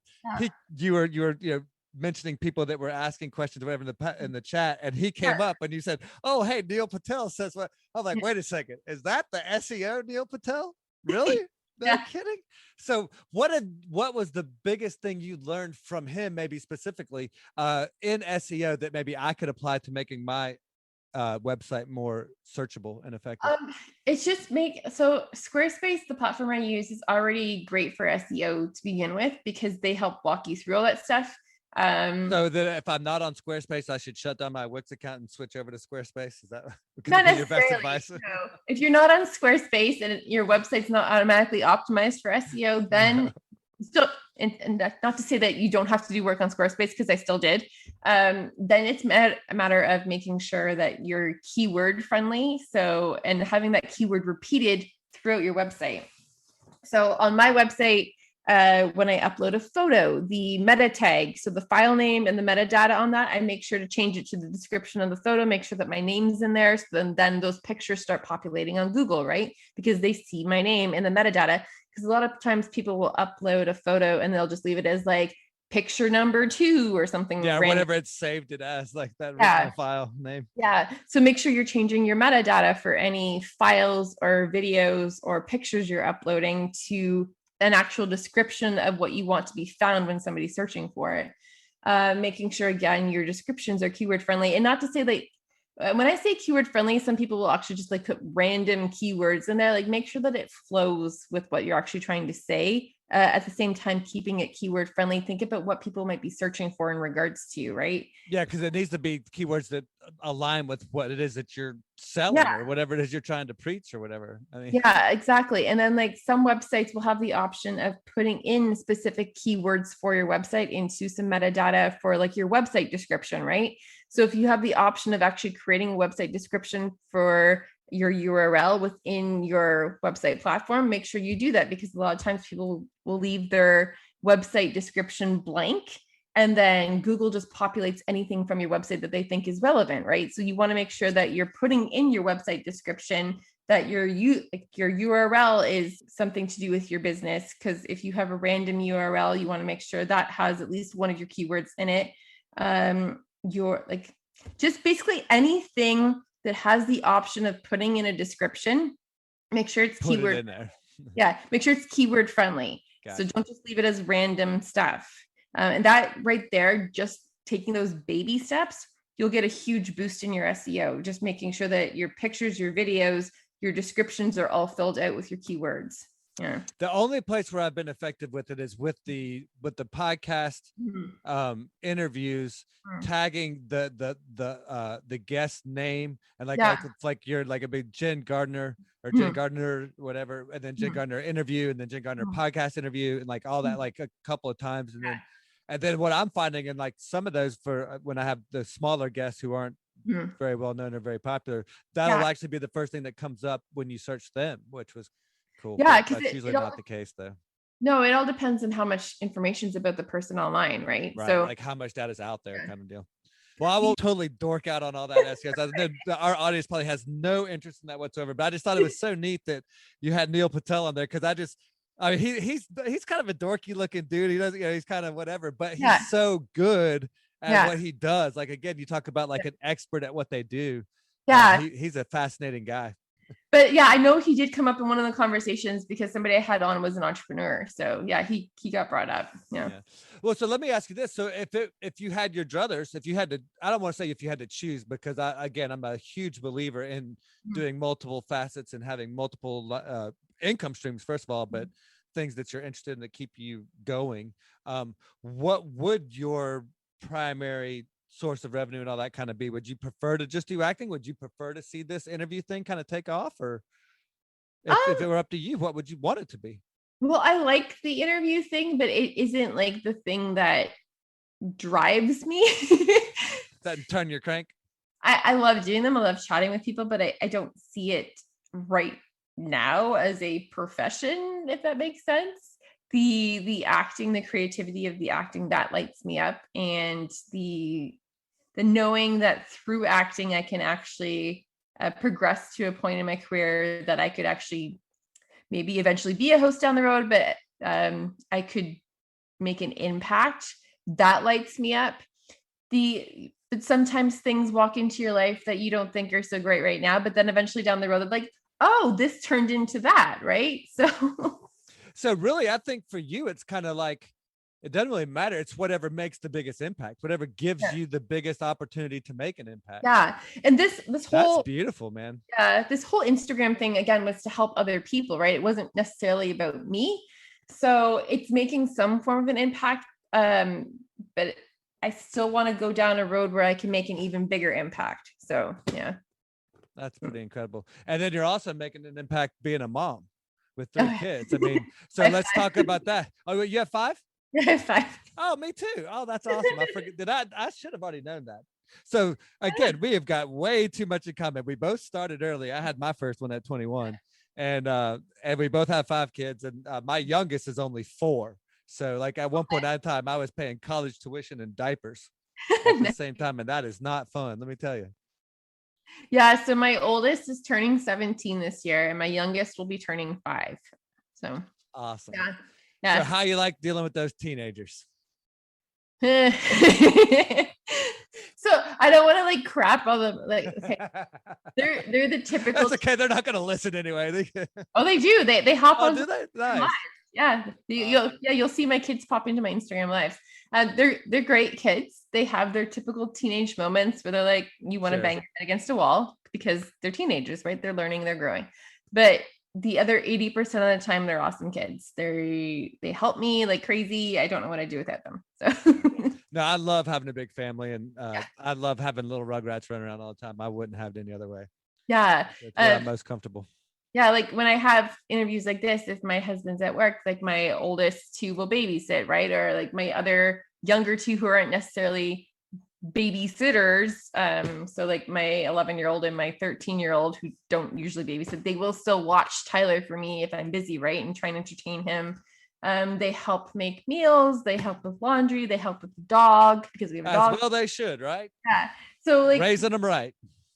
you were mentioning people that were asking questions or whatever in the chat, and he came up and you said, "Oh, hey, Neil Patel says what?" I was like, "Wait a second, is that the SEO Neil Patel? Really?" No kidding. So what was the biggest thing you learned from him, maybe specifically in SEO that maybe I could apply to making my website more searchable and effective? It's just so Squarespace, the platform I use, is already great for SEO to begin with, because they help walk you through all that stuff. So that if I'm not on Squarespace, I should shut down my Wix account and switch over to Squarespace. Is that not necessarily your best advice? No. If you're not on Squarespace and your website's not automatically optimized for SEO, then still, and not to say that you don't have to do work on Squarespace, because I still did. Then it's a matter of making sure that you're keyword friendly. So, and having that keyword repeated throughout your website. So on my website, when I upload a photo, the meta tag, so the file name and the metadata on that, I make sure to change it to the description of the photo, make sure that my name's in there. So then those pictures start populating on Google, right? Because they see my name in the metadata. Because a lot of times people will upload a photo and they'll just leave it as like picture number 2 or something. Yeah, whatever it's saved it as, like that original file name. Yeah. So make sure you're changing your metadata for any files or videos or pictures you're uploading to an actual description of what you want to be found when somebody's searching for it. Making sure, again, your descriptions are keyword friendly. And not to say that when I say keyword friendly, some people will actually just like put random keywords in there, like make sure that it flows with what you're actually trying to say. At the same time, keeping it keyword friendly. Think about what people might be searching for in regards to you, right? Yeah, because it needs to be keywords that align with what it is that you're selling or whatever it is you're trying to preach or whatever. I mean, yeah, exactly. And then like some websites will have the option of putting in specific keywords for your website into some metadata for like your website description, right? So if you have the option of actually creating a website description for your URL within your website platform, make sure you do that, because a lot of times people will leave their website description blank, and then Google just populates anything from your website that they think is relevant, right? So you want to make sure that you're putting in your website description that your URL is something to do with your business, because if you have a random URL, you want to make sure that has at least one of your keywords in it. Your like just basically anything that has the option of putting in a description, make sure it's keyword in there. Yeah, make sure it's keyword friendly. Gotcha. So don't just leave it as random stuff. And that right there, just taking those baby steps, you'll get a huge boost in your SEO. Just making sure that your pictures, your videos, your descriptions are all filled out with your keywords. Yeah. The only place where I've been effective with it is with the podcast interviews, tagging the guest name, and like you're like a big Jen Gardiner or Jen Gardiner, whatever, and then Jen Gardiner interview, and then Jen Gardiner podcast interview, and like all that, like a couple of times, and then what I'm finding, and like some of those for when I have the smaller guests who aren't very well known or very popular, that'll actually be the first thing that comes up when you search them, which was cool. Yeah, because that's usually not the case though. No, it all depends on how much information is about the person online, right? Right, So like how much data is out there, kind of deal. Well, I won't totally dork out on all that SEO. I know our audience probably has no interest in that whatsoever, but I just thought it was so neat that you had Neil Patel on there, because I mean, he's kind of a dorky looking dude. He doesn't, he's kind of whatever, but he's so good at what he does. Like, again, you talk about like an expert at what they do. Yeah. He's a fascinating guy. But yeah, I know he did come up in one of the conversations because somebody I had on was an entrepreneur. So yeah, he got brought up. Yeah. Well, so let me ask you this. So if you had your druthers, if you had to, I don't want to say if you had to choose, because I'm a huge believer in doing multiple facets and having multiple income streams, first of all, but things that you're interested in that keep you going. What would your primary source of revenue and all that kind of be? Would you prefer to just do acting? Would you prefer to see this interview thing kind of take off? Or if it were up to you, what would you want it to be? Well, I like the interview thing, but it isn't like the thing that drives me. That turn your crank? I love doing them. I love chatting with people, but I don't see it right now as a profession, if that makes sense. The acting, the creativity of the acting, that lights me up. And the knowing that through acting, I can actually progress to a point in my career that I could actually maybe eventually be a host down the road, but I could make an impact. That lights me up. But sometimes things walk into your life that you don't think are so great right now, but then eventually down the road, like, oh, this turned into that, right? So really, I think for you, it's kind of like, it doesn't really matter. It's whatever makes the biggest impact, whatever gives you the biggest opportunity to make an impact. Yeah. And this whole, that's beautiful, man. Yeah. This whole Instagram thing, again, was to help other people, right? It wasn't necessarily about me. So it's making some form of an impact. But I still want to go down a road where I can make an even bigger impact. So yeah. That's pretty incredible. And then you're also making an impact being a mom with 3 kids. I mean, so let's talk about that. Oh, you have 5? Yeah, I have 5. Oh, me too. Oh, that's awesome. I forget. I should have already known that. So again, we have got way too much in common. We both started early. I had my first one at 21, and we both have 5 kids, and my youngest is only 4. So like at one point in time, I was paying college tuition and diapers at the same time, and that is not fun. Let me tell you. Yeah. So my oldest is turning 17 this year, and my youngest will be turning 5. So awesome. Yeah. So how you like dealing with those teenagers? So I don't want to like crap on them. Like, okay, they're the typical. That's okay. They're not going to listen anyway. Oh, they do. They hop on. Do they? Nice. Yeah. You'll see my kids pop into my Instagram lives. They're great kids. They have their typical teenage moments where they're like, you want to bang your head against a wall because they're teenagers, right? They're learning, they're growing. But the other 80% of the time, they're awesome kids. They help me like crazy. I don't know what I'd do without them. So no, I love having a big family, and I love having little rugrats running around all the time. I wouldn't have it any other way. Yeah. That's where I'm most comfortable. Yeah. Like when I have interviews like this, if my husband's at work, like my oldest 2 will babysit, right? Or like my other younger 2 who aren't necessarily babysitters. So like my 11-year-old and my 13-year-old who don't usually babysit, they will still watch Tyler for me if I'm busy, right? And try and entertain him. They help make meals, they help with laundry, they help with the dog because we have a dog. Well, they should, right? Yeah. So like raising them right.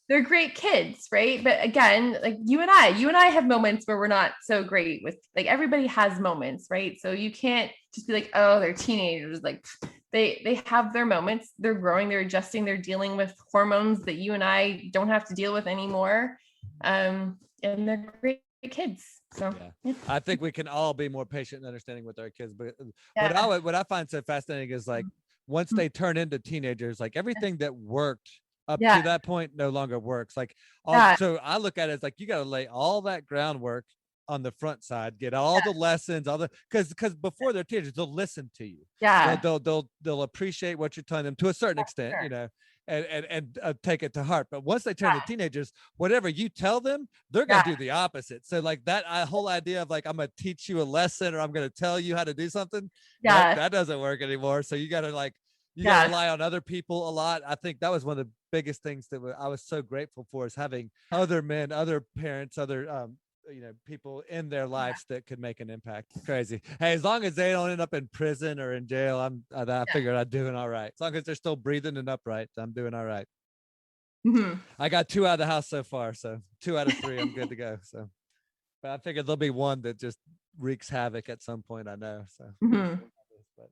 They're great kids, right? But again, like you and I have moments where we're not so great with, like, everybody has moments, right? So you can't just be like, oh, they're teenagers. Like they have their moments, they're growing, they're adjusting, they're dealing with hormones that you and I don't have to deal with anymore. And they're great kids. So yeah. I think we can all be more patient and understanding with our kids. But what I find so fascinating is like once they turn into teenagers, like everything that worked up to that point no longer works. Like so I look at it as like you got to lay all that groundwork on the front side, get all the lessons, all the because before they're teenagers, they'll listen to you. Yeah. They'll appreciate what you're telling them to a certain extent, you know, and take it to heart. But once they turn to teenagers, whatever you tell them, they're gonna do the opposite. So like that whole idea of like I'm gonna teach you a lesson or I'm gonna tell you how to do something, that doesn't work anymore. So you gotta like you got to rely on other people a lot. I think that was one of the biggest things that I was so grateful for, is having other men, other parents, other, people in their lives that could make an impact. Crazy. Hey, as long as they don't end up in prison or in jail, I figured I'm doing all right. As long as they're still breathing and upright, I'm doing all right. I got 2 out of the house so far, so 2 out of 3, I'm good to go. So, but I figured there'll be one that just wreaks havoc at some point. I know. So, but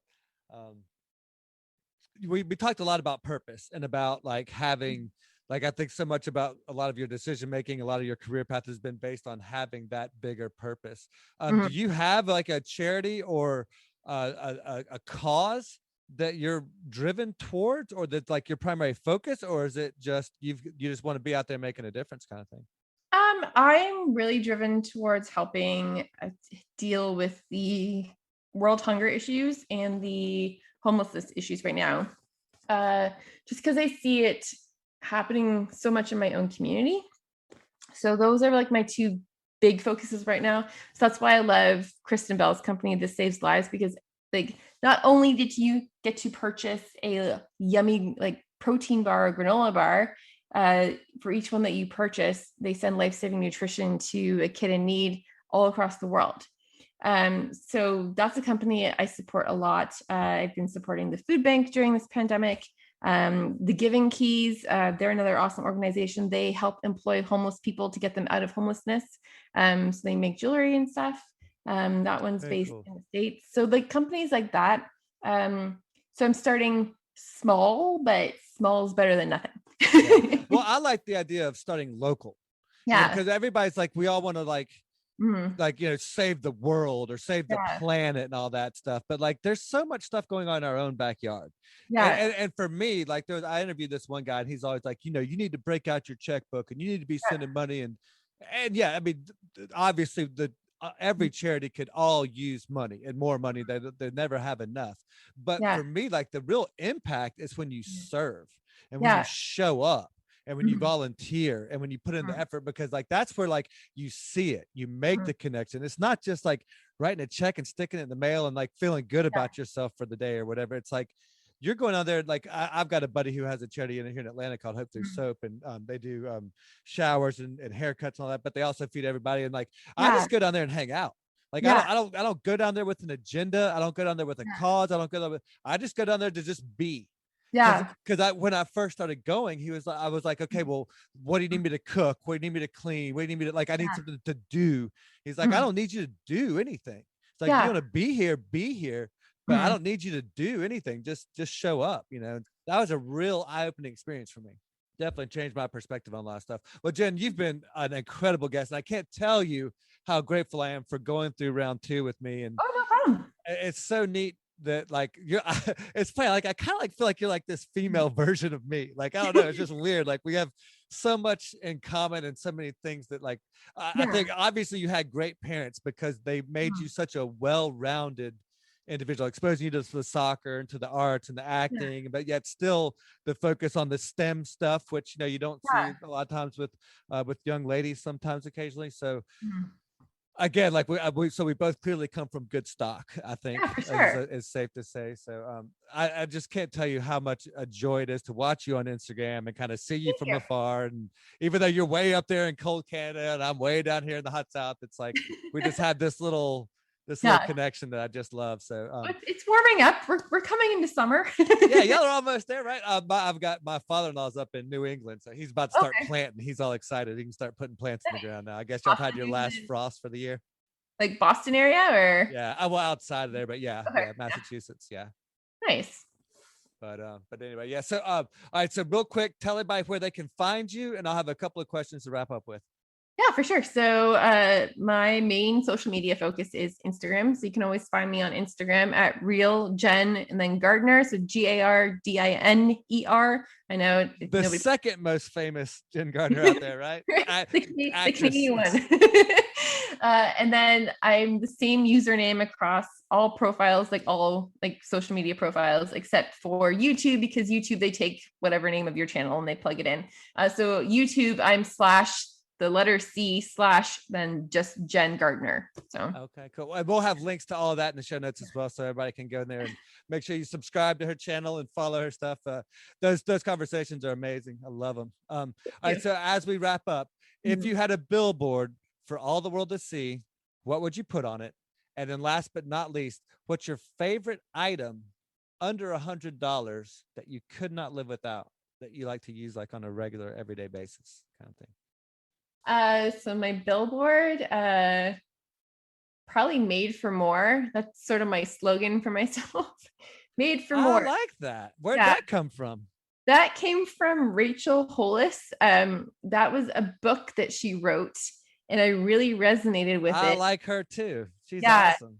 we talked a lot about purpose and about like having. Like, I think so much about a lot of your decision making, a lot of your career path has been based on having that bigger purpose. Do you have like a charity or a cause that you're driven towards, or that's like your primary focus, or is it just you just want to be out there making a difference kind of thing? I'm really driven towards helping deal with the world hunger issues and the homelessness issues right now. Just because I see it happening so much in my own community. So those are like my 2 big focuses right now. So that's why I love Kristen Bell's company, This Saves Lives, because like not only did you get to purchase a yummy like protein bar or granola bar, for each one that you purchase, they send life-saving nutrition to a kid in need all across the world. So that's a company I support a lot. I've been supporting the food bank during this pandemic. The Giving Keys, they're another awesome organization. They help employ homeless people to get them out of homelessness. So they make jewelry and stuff. That one's very based in the States. So like companies like that. So I'm starting small, but small is better than nothing. Well, I like the idea of starting local. Yeah. Because everybody's like, we all want to like, save the world or save the planet and all that stuff. But like, there's so much stuff going on in our own backyard. Yeah. And for me, like I interviewed this one guy and he's always like, you need to break out your checkbook and you need to be sending money. And yeah, I mean, obviously every charity could all use money and more money. They never have enough. But for me, like the real impact is when you serve and when you show up. And when you volunteer and when you put in the effort, because like, that's where like you see it, you make the connection. It's not just like writing a check and sticking it in the mail and like feeling good about yourself for the day or whatever. It's like, you're going out there. Like I've got a buddy who has a charity here in Atlanta called Hope Through Soap. And they do showers and haircuts and all that, but they also feed everybody. And like, I just go down there and hang out. Like, I don't go down there with an agenda. I don't go down there with a cause. I just go down there to just be. Yeah, because when I first started going, I was like, okay, well, what do you need me to cook? What do you need me to clean? What do you need me to like? I need something to do. He's like, I don't need you to do anything. It's like, you want to be here, but I don't need you to do anything. Just show up. That was a real eye-opening experience for me. Definitely changed my perspective on a lot of stuff. Well, Jen, you've been an incredible guest, and I can't tell you how grateful I am for going through round 2 with me. And no problem. It's so neat that like it's funny, like I kind of like feel like you're like this female version of me. Like, I don't know, it's just weird. Like we have so much in common and so many things that like I think obviously you had great parents because they made you such a well-rounded individual, exposing you to the soccer and to the arts and the acting, but yet still the focus on the STEM stuff, which you don't see a lot of times with young ladies sometimes occasionally. So again, like we both clearly come from good stock, I think. Yeah, for sure. It's safe to say. So I just can't tell you how much a joy it is to watch you on Instagram and kind of see you from afar. And even though you're way up there in cold Canada and I'm way down here in the hot South, it's like we just had this little connection that I just love. So it's warming up. We're coming into summer. Yeah, y'all are almost there, right? I've got my father-in-law's up in New England, so he's about to start planting. He's all excited. He can start putting plants in the ground now. I guess y'all had your last frost for the year. Like Boston area, or well, outside of there, but Massachusetts, nice. But anyway, yeah. So all right, so real quick, tell everybody where they can find you, and I'll have a couple of questions to wrap up with. Yeah, for sure. So my main social media focus is Instagram. So you can always find me on Instagram at Real Jen and then Gardiner. So Gardiner. I know the second most famous Jen Gardiner out there, right? the Canadian one. And then I'm the same username across all profiles, like all like social media profiles, except for YouTube, because YouTube, they take whatever name of your channel and they plug it in. So YouTube, I'm the letter C / then just Jen Gardiner. So okay, cool. And we'll have links to all of that in the show notes as well, so everybody can go in there and make sure you subscribe to her channel and follow her stuff. Those conversations are amazing. I love them. All right, so as we wrap up, if you had a billboard for all the world to see, what would you put on it? And then last but not least, what's your favorite item under $100 that you could not live without, that you like to use like on a regular everyday basis kind of thing? So my billboard, probably made for more. That's sort of my slogan for myself. Made for more. I like that. Where'd that come from? That came from Rachel Hollis. That was a book that she wrote, and I really resonated with it. I like her too. She's awesome.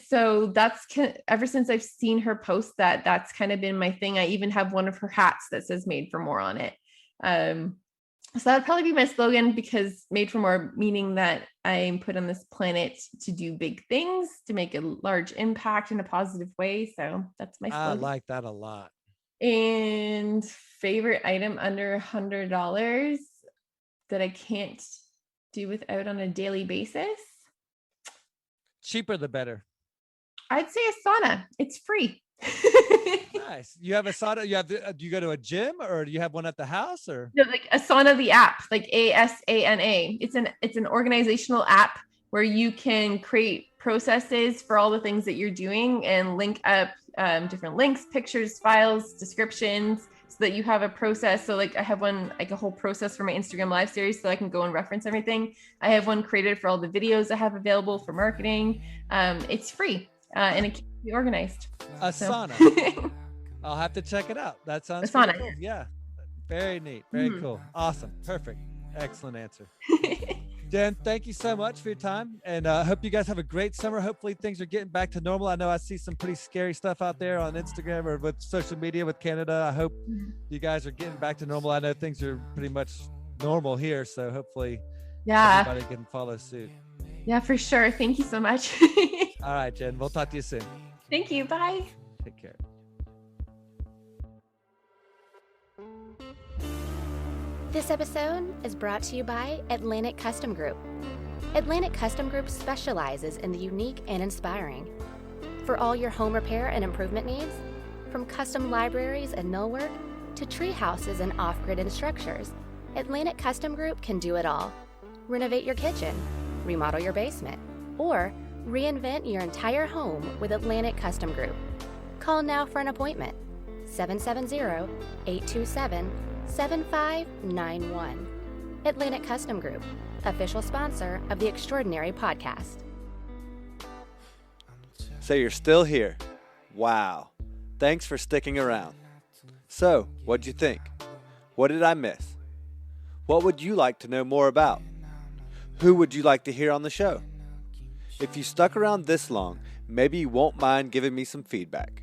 So that's ever since I've seen her post that, that's kind of been my thing. I even have one of her hats that says "Made for More" on it. So that'd probably be my slogan, because made for more, meaning that I'm put on this planet to do big things, to make a large impact in a positive way. So that's my slogan. I like that a lot. And favorite item under $100 that I can't do without on a daily basis? Cheaper the better. I'd say Asana. It's free. Nice. You have Assata? Do you go to a gym, or do you have one at the house, or? No, like Asana, the app, like Asana. It's an organizational app where you can create processes for all the things that you're doing and link up different links, pictures, files, descriptions, so that you have a process. So like I have one, like a whole process for my Instagram live series, so I can go and reference everything. I have one created for all the videos I have available for marketing. It's free and it keeps me organized. Asana. So. I'll have to check it out. That sounds Asana. cool. Yeah. Very neat. Very cool. Awesome. Perfect. Excellent answer. Jen, thank you so much for your time, and hope you guys have a great summer. Hopefully things are getting back to normal. I know I see some pretty scary stuff out there on Instagram or with social media with Canada. I hope you guys are getting back to normal. I know things are pretty much normal here, so hopefully everybody can follow suit. Yeah, for sure. Thank you so much. All right, Jen, we'll talk to you soon. Thank you. Bye. Take care. This episode is brought to you by Atlantic Custom Group. Atlantic Custom Group specializes in the unique and inspiring. For all your home repair and improvement needs, from custom libraries and millwork to tree houses and off-grid structures, Atlantic Custom Group can do it all. Renovate your kitchen, remodel your basement, or reinvent your entire home with Atlantic Custom Group. Call now for an appointment. 770-827-7591. Atlantic Custom Group, official sponsor of the Extraordinary Podcast. So you're still here. Wow. Thanks for sticking around. So, what'd you think? What did I miss? What would you like to know more about? Who would you like to hear on the show? If you stuck around this long, maybe you won't mind giving me some feedback.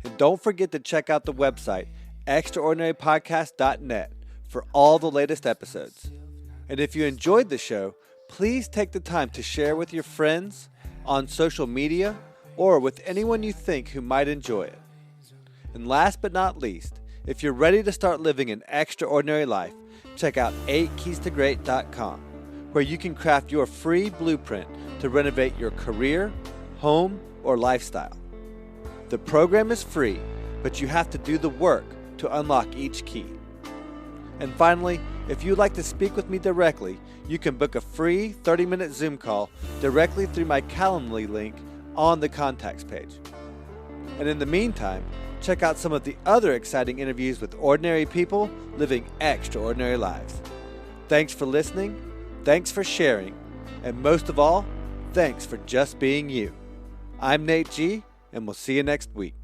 And don't forget to check out the website, extraordinarypodcast.net, for all the latest episodes. And if you enjoyed the show, please take the time to share with your friends, on social media, or with anyone you think who might enjoy it. And last but not least, if you're ready to start living an extraordinary life, check out 8keystogreat.com, where you can craft your free blueprint to renovate your career, home, or lifestyle. The program is free, but you have to do the work to unlock each key. And finally, if you'd like to speak with me directly, you can book a free 30-minute Zoom call directly through my Calendly link on the contacts page. And in the meantime, check out some of the other exciting interviews with ordinary people living extraordinary lives. Thanks for listening, thanks for sharing, and most of all, thanks for just being you. I'm Nate G, and we'll see you next week.